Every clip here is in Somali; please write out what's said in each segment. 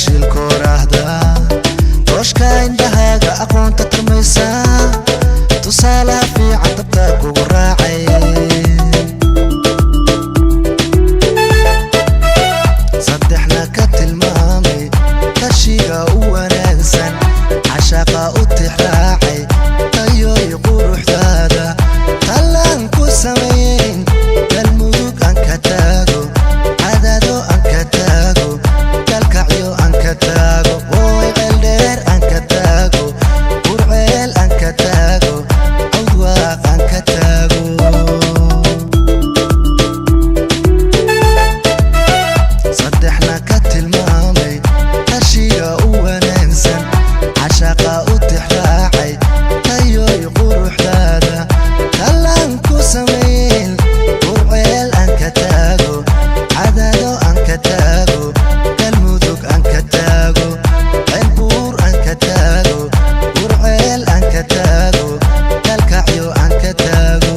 tashilko raahda tooshka indhahaaga aqoonta tarmaysa tusaalaha fiican dabta kugu raacay saddexna ka tilmaamay tashiga u wanaagsan cashaqa u tixraacay tayoy quruxdaada talaan ku samayn galmudug aan ka taago cadaado aan ka taago kalkacyo aan ka taago ooy ceeldheer aan ka taago burceel aan ka taago cawdwaaq aan ka taago saddexna ka tilmaamay tashiga u wanaagsan cashaqa u tixraacay tayoy quruxdaada talaan ku samayn burceel aan ka taago cadaado aan ka taago galmudug aan ka taago ceelbuur aan ka taago burceel aan ka taago kalkacyo aan ka taago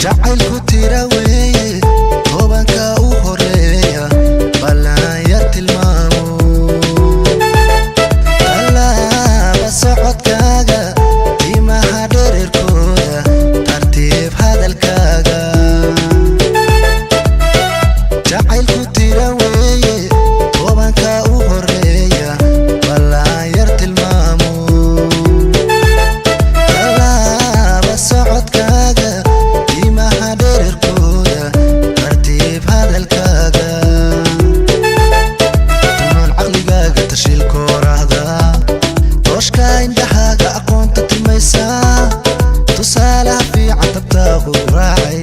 jacaylku tira weeye tobanka u horeeya ballan yar tilmaamo tallaaba socodkaaga qiimaha dhererkooda tartiib hadalkaaga jacaylku tira weeye tobanka u horeeya ballan yar tilmaamo tallaaba socodkaaga qiimaha dhererkooda tartiib hadalkaaga tunoon caqligaaga tashilko raahda tooshka indhahaaga aqoonta tilmaysa tusaalaha fiican dabta kugu raacay